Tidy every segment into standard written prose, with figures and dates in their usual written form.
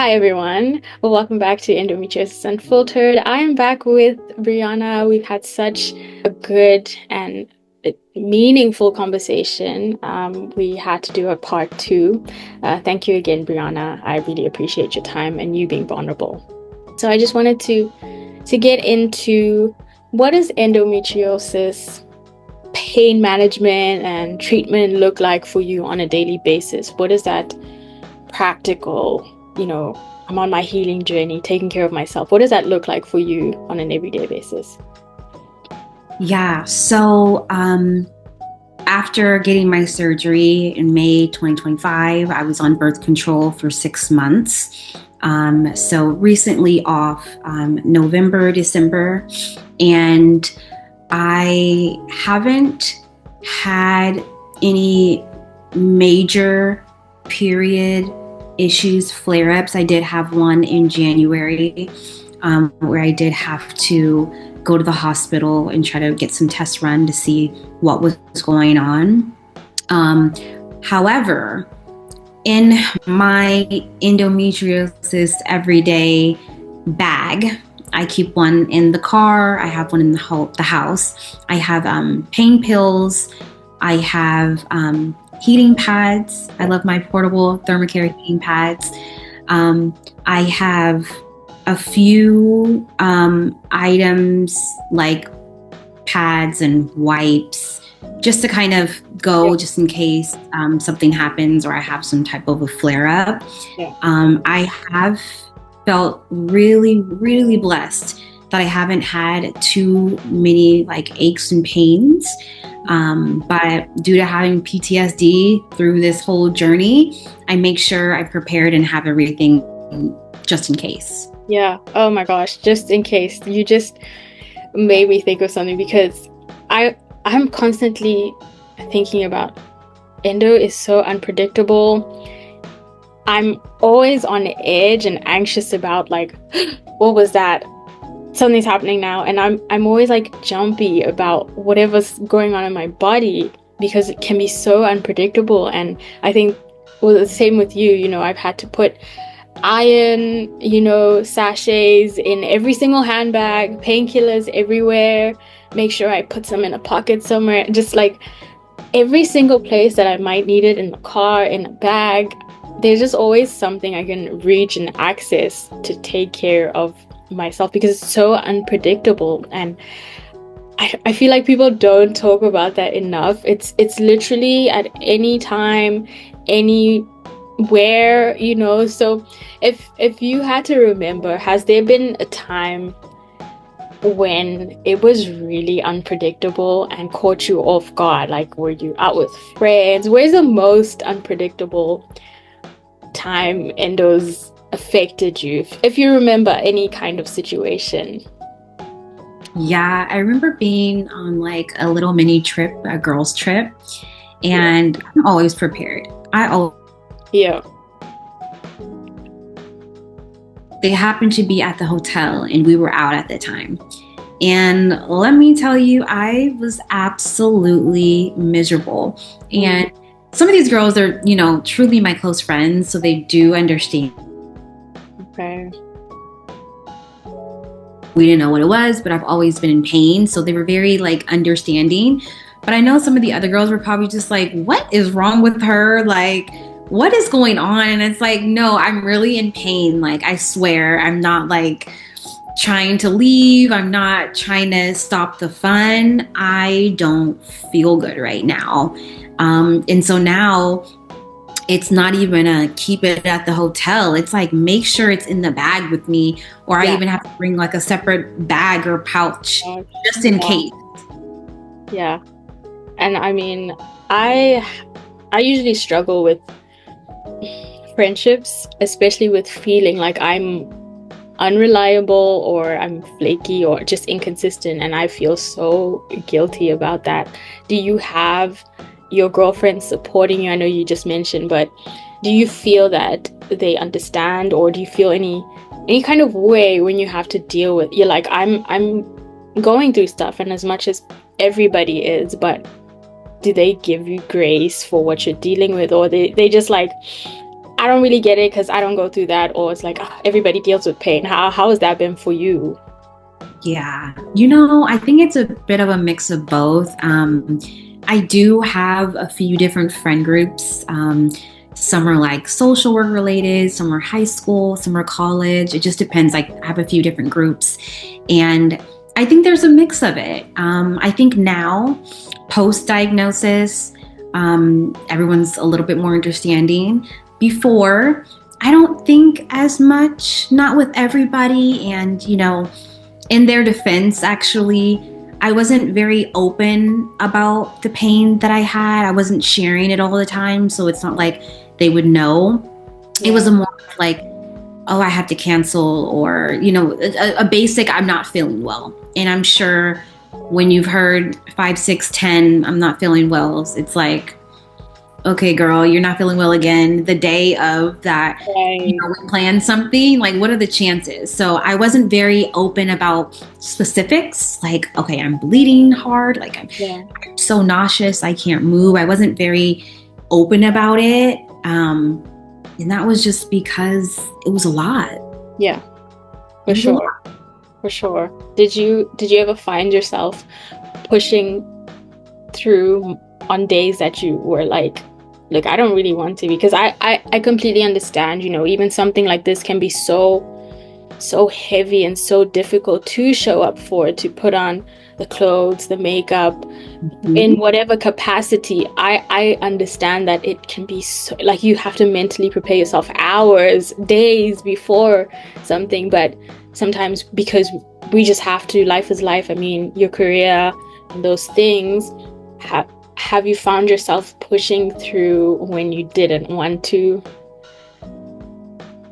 Hi everyone. Well, welcome back to Endometriosis Unfiltered. I am back with Brionna. We've had such a good and meaningful conversation. We had to do a part two. Thank you again, Brionna. I really appreciate your time and you being vulnerable. So I just wanted to get into what does endometriosis pain management and treatment look like for you on a daily basis? What is that practical, I'm on my healing journey, taking care of myself. What does that look like for you on an everyday basis? Yeah, so after getting my surgery in May 2025, I was on birth control for 6 months. So recently off November, December, and I haven't had any major period issues, flare-ups. I did have one in January where I did have to go to the hospital and try to get some tests run to see what was going on. However, in my endometriosis everyday bag, I keep one in the car. I have one in the house. I have pain pills. I have heating pads. I love my portable thermocare heating pads. I have a few items like pads and wipes just to kind of go just in case something happens or I have some type of a flare up. Yeah. I have felt really, really blessed that I haven't had too many like aches and pains. But due to having PTSD through this whole journey, I make sure I prepared and have everything just in case. Yeah. Oh my gosh. Just in case. You just made me think of something because I'm constantly thinking about endo is so unpredictable. I'm always on edge and anxious about like, what was that? Something's happening now, and I'm always like jumpy about whatever's going on in my body because it can be so unpredictable. And I think, well, the same with you. I've had to put iron, sachets in every single handbag, painkillers everywhere, make sure I put some in a pocket somewhere, just like every single place that I might need it, in the car, in a bag. There's just always something I can reach and access to take care of myself because it's so unpredictable. And I feel like people don't talk about that enough. It's literally at any time, anywhere, so if you had to remember, has there been a time when it was really unpredictable and caught you off guard? Like, were you out with friends? Where's the most unpredictable time endos affected you, if you remember any kind of situation? Yeah, I remember being on like a little mini trip, a girls' trip, and I'm always prepared. Yeah. They happened to be at the hotel and we were out at the time. And let me tell you, I was absolutely miserable. And some of these girls are, truly my close friends, so they do understand. Okay. We didn't know what it was, but I've always been in pain. So they were very like understanding. But I know some of the other girls were probably just like, what is wrong with her? Like, what is going on? And it's like, no, I'm really in pain. Like, I swear, I'm not like trying to leave. I'm not trying to stop the fun. I don't feel good right now. And so now it's not even a keep it at the hotel. It's like, make sure it's in the bag with me, or I even have to bring like a separate bag or pouch just in case. Yeah. And I mean, I usually struggle with friendships, especially with feeling like I'm unreliable or I'm flaky or just inconsistent, and I feel so guilty about that. Do you have your girlfriend supporting you? I know you just mentioned, but do you feel that they understand, or do you feel any kind of way when you have to deal with, you're like, I'm going through stuff, and as much as everybody is, but do they give you grace for what you're dealing with, or they just like, I don't really get it because I don't go through that, or it's like everybody deals with pain. How has that been for you? Yeah. I think it's a bit of a mix of both. I do have a few different friend groups. Some are like social work related, some are high school, some are college. It just depends. Like, I have a few different groups. And I think there's a mix of it. I think now, post diagnosis, everyone's a little bit more understanding. Before, I don't think as much, not with everybody. And, in their defense, actually, I wasn't very open about the pain that I had. I wasn't sharing it all the time. So it's not like they would know. It was a more like, oh, I have to cancel, or, a basic, I'm not feeling well. And I'm sure when you've heard 5, 6, 10, I'm not feeling well, it's like, okay, girl, you're not feeling well again. The day of that, Right. we planned something, like, what are the chances? So I wasn't very open about specifics. Like, okay, I'm bleeding hard. Like, I'm so nauseous. I can't move. I wasn't very open about it. And that was just because it was a lot. Yeah, for sure. For sure. Did you ever find yourself pushing through on days that you were like, look, I don't really want to? Because I completely understand, even something like this can be so heavy and so difficult to show up for, to put on the clothes, the makeup, in whatever capacity. I understand that it can be so, like, you have to mentally prepare yourself hours, days before something, but sometimes because we just have to, life is life. I mean, your career and those things, have you found yourself pushing through when you didn't want to?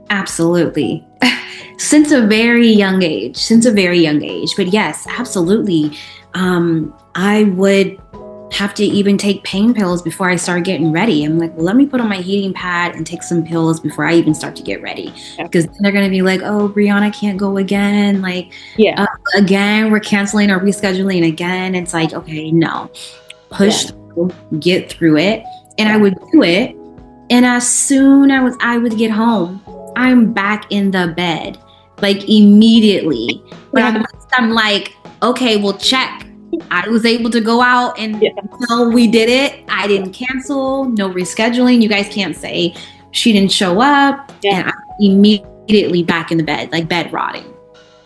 Absolutely. Since a very young age. But yes, absolutely. I would have to even take pain pills before I start getting ready. I'm like, well, let me put on my heating pad and take some pills before I even start to get ready. Because they're going to be like, oh, Brionna can't go again. Like, again, we're canceling or rescheduling again. It's like, okay, no. Push through, get through it. And I would do it. And as soon as I would get home, I'm back in the bed, like, immediately. But I'm like, okay, well, check. I was able to go out and we did it. I didn't cancel, no rescheduling. You guys can't say she didn't show up. And I'm immediately back in the bed, like bed rotting.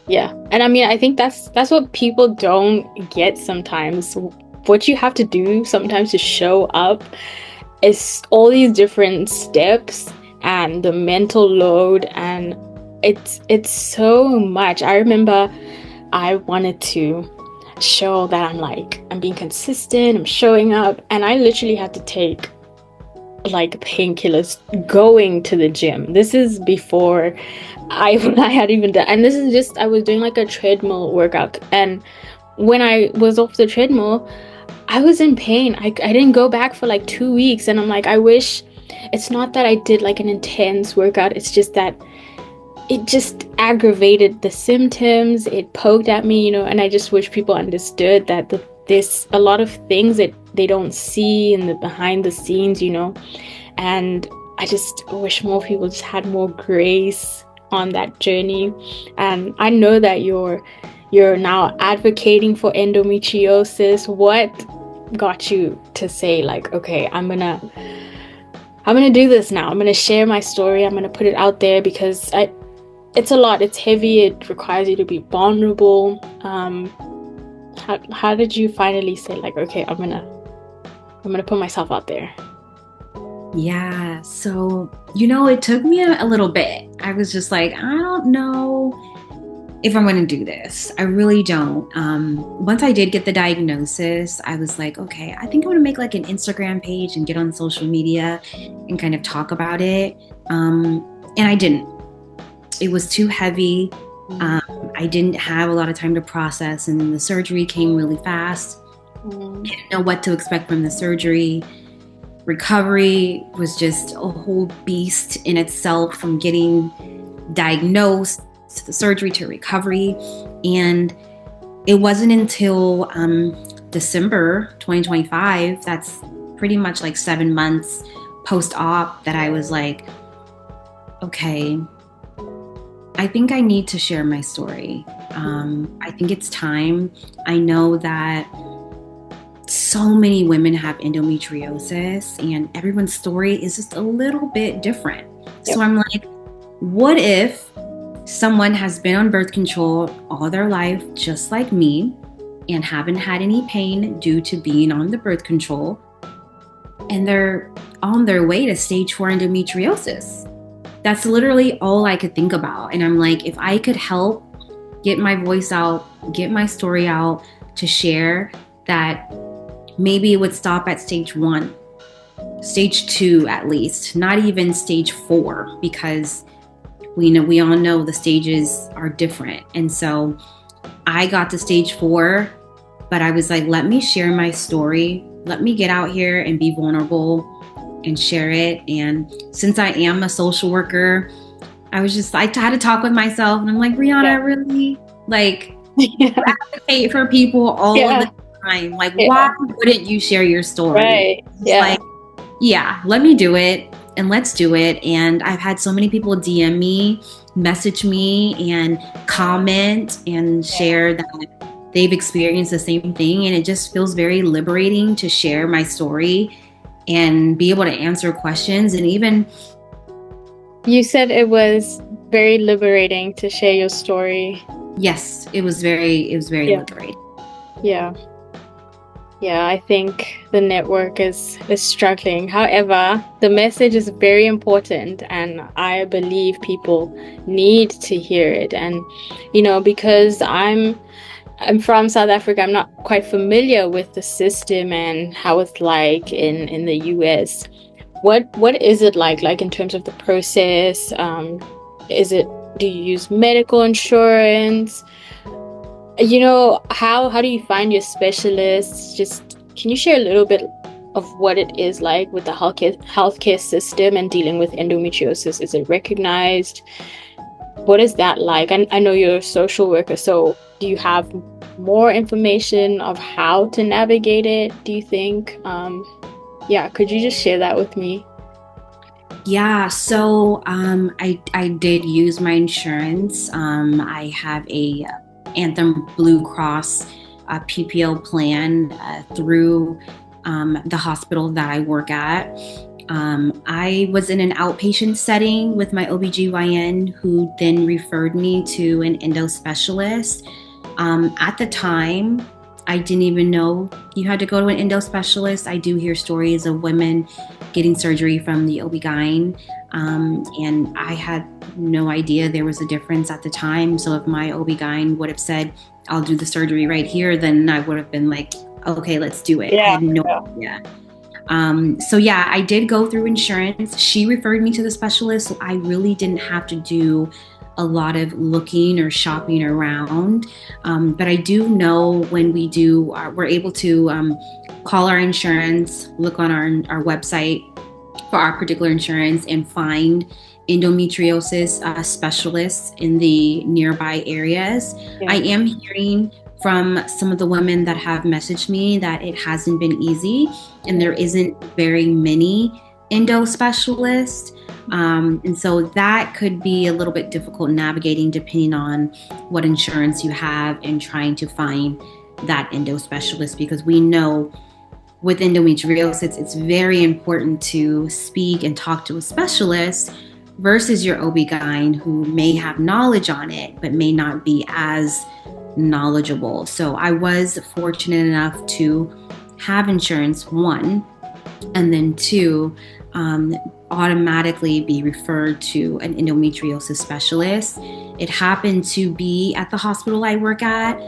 Yeah. And I mean, I think that's what people don't get sometimes. What you have to do sometimes to show up is all these different steps and the mental load, and it's so much. I remember I wanted to show that I'm being consistent, I'm showing up, and I literally had to take like painkillers going to the gym. This is before I had even done, and this is just, I was doing like a treadmill workout, and when I was off the treadmill, I was in pain. I didn't go back for like 2 weeks, and I'm like, I wish, it's not that I did like an intense workout, it's just that it just aggravated the symptoms, it poked at me, and I just wish people understood that there's a lot of things that they don't see in the behind the scenes, and I just wish more people just had more grace on that journey. And I know that you're now advocating for endometriosis. What got you to say, like, okay, I'm gonna do this now, I'm gonna share my story, I'm gonna put it out there? Because it's a lot, it's heavy, it requires you to be vulnerable. How did you finally say, like, okay, I'm gonna put myself out there? Yeah, so it took me a little bit. I was just like, I don't know if I'm going to do this. I really don't. Once I did get the diagnosis, I was like, okay, I think I'm going to make like an Instagram page and get on social media and kind of talk about it. And I didn't. It was too heavy. I didn't have a lot of time to process, and then the surgery came really fast. Didn't know what to expect from the surgery. Recovery was just a whole beast in itself, from getting diagnosed to the surgery to recovery. And it wasn't until December 2025, that's pretty much like 7 months post-op, that I was like, Okay. I think I need to share my story. I think it's time. I know that so many women have endometriosis, and everyone's story is just a little bit different. So Yep. I'm like, what if someone has been on birth control all their life, just like me, and haven't had any pain due to being on the birth control, and they're on their way to stage 4 endometriosis? That's literally all I could think about. And I'm like, if I could help get my voice out, get my story out to share, that maybe it would stop at stage 1, stage 2 at least, not even stage 4, because we all know the stages are different. And so I got to stage 4, but I was like, let me share my story. Let me get out here and be vulnerable and share it. And since I am a social worker, I had to talk with myself, and I'm like, Brionna, Yeah. really, like, Yeah. you advocate for people all Yeah. the time. Like, Yeah. why wouldn't you share your story? Right. It's Yeah. like, yeah, let me do it, and let's do it. And I've had so many people DM me, message me, and comment and share that they've experienced the same thing. And it just feels very liberating to share my story and be able to answer questions. And even, You said it was very liberating to share your story. yes, it was very Yeah. liberating. Yeah. Yeah, I think the network is struggling. However, the message is very important, and I believe people need to hear it. And because I'm from South Africa, I'm not quite familiar with the system and how it's like in the US. What is it like in terms of the process? Do you use medical insurance? How do you find your specialists? Just can you share a little bit of what it is like with the healthcare system and dealing with endometriosis? Is it recognized? What is that like? I know you're a social worker, so do you have more information of how to navigate it, do you think? Yeah, could you just share that with me? Yeah, so I did use my insurance. I have a Anthem Blue Cross PPO plan through the hospital that I work at. I was in an outpatient setting with my OBGYN, who then referred me to an endo specialist. At the time, I didn't even know you had to go to an endo specialist. I do hear stories of women getting surgery from the OB-GYN, and I had no idea there was a difference at the time. So if my OB-GYN would have said, I'll do the surgery right here, then I would have been like, okay, let's do it. I Yeah. had no idea. So yeah, I did go through insurance. She referred me to the specialist, so I really didn't have to do a lot of looking or shopping around. But I do know when we're able to call our insurance, look on our website for our particular insurance, and find endometriosis specialists in the nearby areas. Yeah. I am hearing from some of the women that have messaged me that it hasn't been easy, and there isn't very many endo specialists. And so that could be a little bit difficult navigating depending on what insurance you have and trying to find that endo specialist, because we know with endometriosis, it's very important to speak and talk to a specialist versus your OB-GYN, who may have knowledge on it, but may not be as knowledgeable. So I was fortunate enough to have insurance, one, and then two, automatically be referred to an endometriosis specialist. It happened to be at the hospital I work at.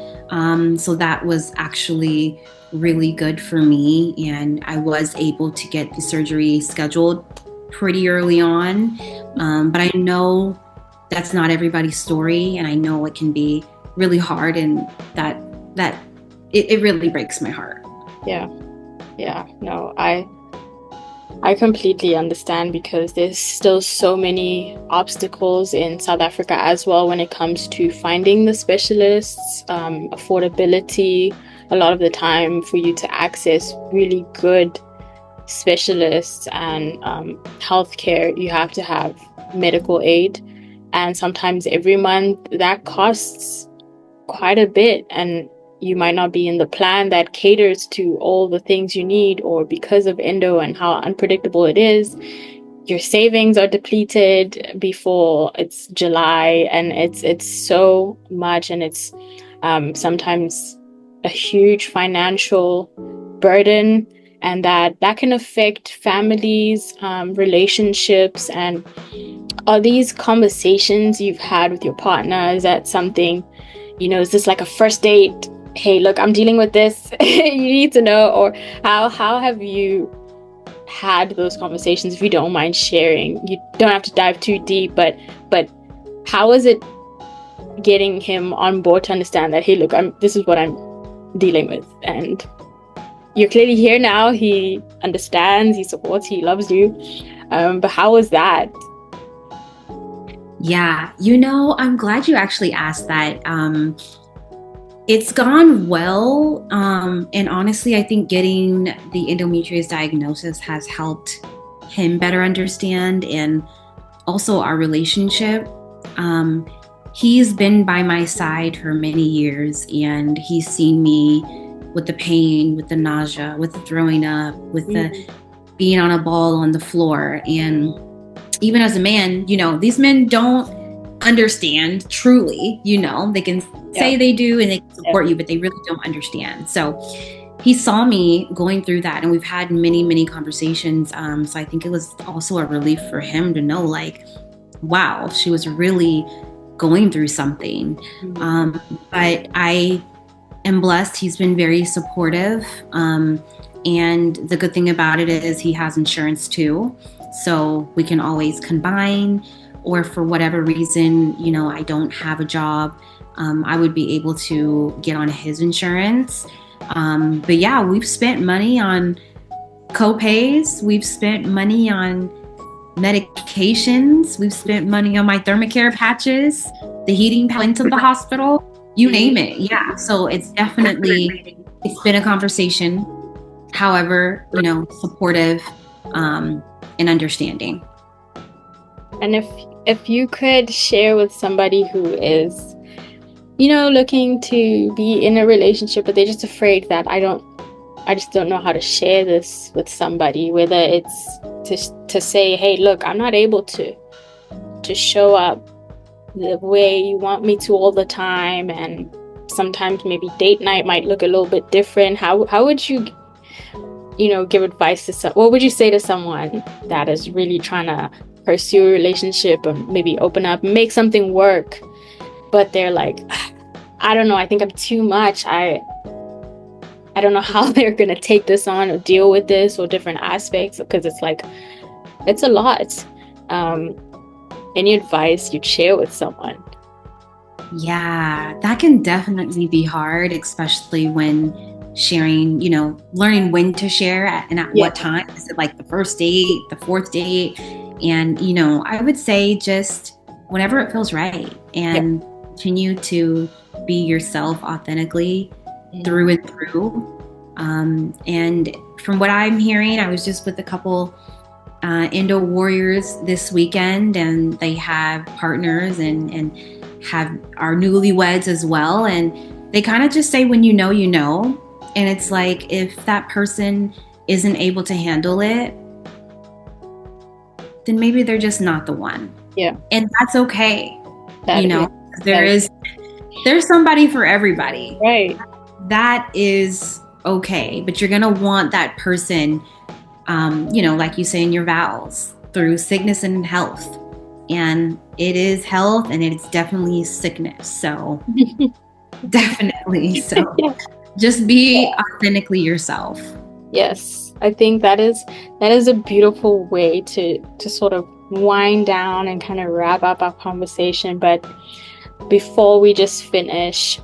So that was actually really good for me. And I was able to get the surgery scheduled pretty early on. But I know that's not everybody's story. And I know it can be really hard, and that it really breaks my heart. Yeah. No, I completely understand, because there's still so many obstacles in South Africa as well when it comes to finding the specialists, affordability. A lot of the time, for you to access really good specialists and healthcare, you have to have medical aid, and sometimes every month that costs quite a bit, and you might not be in the plan that caters to all the things you need, or because of endo and how unpredictable it is, your savings are depleted before it's July, and it's so much, and it's sometimes a huge financial burden, and that can affect families, relationships. And are these conversations you've had with your partner? Is that something, is this like a first date? Hey, look, I'm dealing with this. You need to know. Or how have you had those conversations, if you don't mind sharing? You don't have to dive too deep, but how is it getting him on board to understand that, hey, look, this is what I'm dealing with, and you're clearly here now. He understands, he supports, he loves you. But how was that? Yeah, I'm glad you actually asked that. It's gone well. And honestly, I think getting the endometriosis diagnosis has helped him better understand, and also our relationship. He's been by my side for many years, and he's seen me with the pain, with the nausea, with the throwing up, with the being on a ball on the floor. And even as a man, these men don't understand truly. They can say they do and they can support you, but they really don't understand. So he saw me going through that, and we've had many, many conversations. So I think it was also a relief for him to know, like, wow, she was really going through something. But I am blessed. He's been very supportive. And the good thing about it is he has insurance too. So we can always combine, or for whatever reason, I don't have a job, I would be able to get on his insurance. But yeah, we've spent money on co-pays. We've spent money on medications. We've spent money on my thermocare patches, the heating into the hospital, you name it. Yeah. So it's definitely, it's been a conversation. However, supportive, and understanding. And if you could share with somebody who is, looking to be in a relationship, but they're just afraid that I just don't know how to share this with somebody, whether it's to say, hey, look, I'm not able to show up the way you want me to all the time, and sometimes maybe date night might look a little bit different. How would you give advice to what would you say to someone that is really trying to pursue a relationship, or maybe open up, make something work, but they're like, I don't know, I think I'm too much. I don't know how they're going to take this on or deal with this or different aspects, because it's like, it's a lot. Any advice you'd share with someone? Yeah, that can definitely be hard, especially when sharing, learning when to share and at what time. Is it like the first date, the fourth date? And, I would say just whenever it feels right, and continue to be yourself authentically through and through. And from what I'm hearing, I was just with a couple endo warriors this weekend, and they have partners and have our newlyweds as well. And they kind of just say, when you know, and it's like, if that person isn't able to handle it, then maybe they're just not the one. Yeah. And that's okay. There's somebody for everybody. Right. That is okay. But you're going to want that person, like you say in your vows, through sickness and health. And it is health, and it's definitely sickness. So definitely. So just be authentically yourself. Yes, I think that is a beautiful way to sort of wind down and kind of wrap up our conversation. But before we just finish,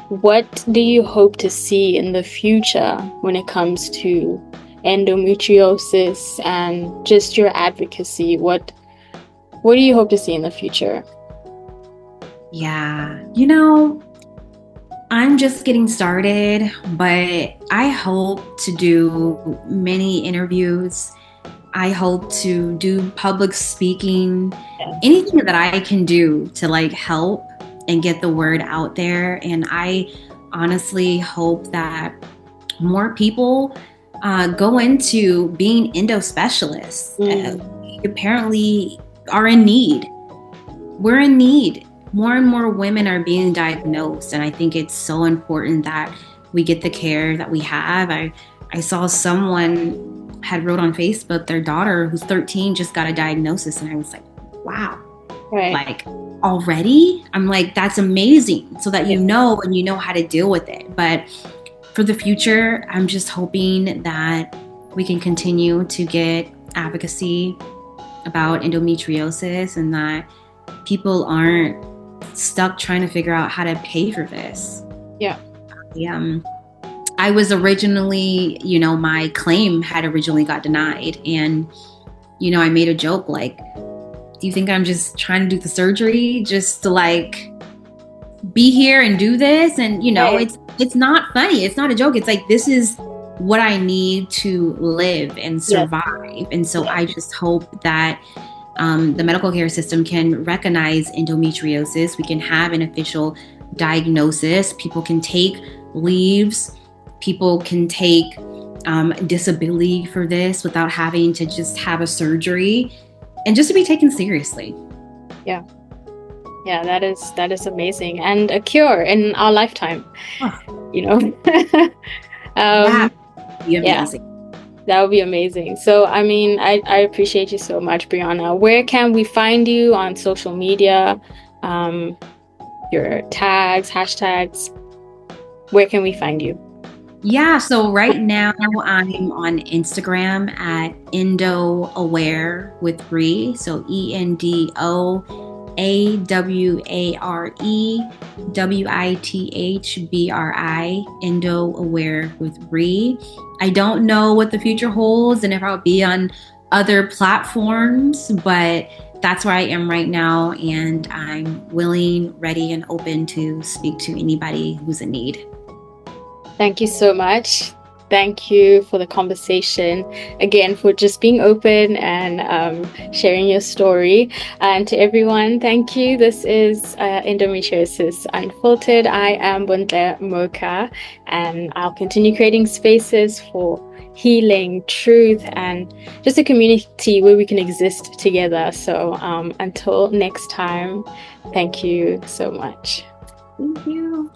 what do you hope to see in the future when it comes to endometriosis and just your advocacy? What do you hope to see in the future? Yeah, I'm just getting started, but I hope to do many interviews. I hope to do public speaking, Yeah. anything that I can do to like help and get the word out there. And I honestly hope that more people go into being endo specialists. We apparently are in need. We're in need. More and more women are being diagnosed, and I think it's so important that we get the care that we have. I saw someone had wrote on Facebook their daughter who's 13 just got a diagnosis, and I was like, wow, Right. like already? I'm like, that's amazing, so that you Yeah. know and you know how to deal with it. But for the future, I'm just hoping that we can continue to get advocacy about endometriosis and that people aren't stuck trying to figure out how to pay for this. Yeah. I was originally, my claim had originally got denied. And, I made a joke like, do you think I'm just trying to do the surgery just to like be here and do this? And, Right. it's not funny. It's not a joke. It's like, this is what I need to live and survive. And so I just hope that the medical care system can recognize endometriosis. We can have an official diagnosis. People can take leaves. People can take disability for this without having to just have a surgery, and just to be taken seriously. Yeah. Yeah, that is amazing, and a cure in our lifetime. That would be amazing. Yeah, that would be amazing. So, I mean, I appreciate you so much, Brionna. Where can we find you on social media? Your tags, hashtags. Where can we find you? Yeah, so right now I'm on Instagram at EndoAware with Bree. So EndoAwareWithBri, EndoAware with Bree. I don't know what the future holds and if I'll be on other platforms, but that's where I am right now, and I'm willing, ready, and open to speak to anybody who's in need. Thank you so much. Thank you for the conversation. Again, for just being open and sharing your story. And to everyone, thank you. This is Endometriosis Unfiltered. I am Bontle Moka, and I'll continue creating spaces for healing, truth, and just a community where we can exist together. So until next time, thank you so much. Thank you.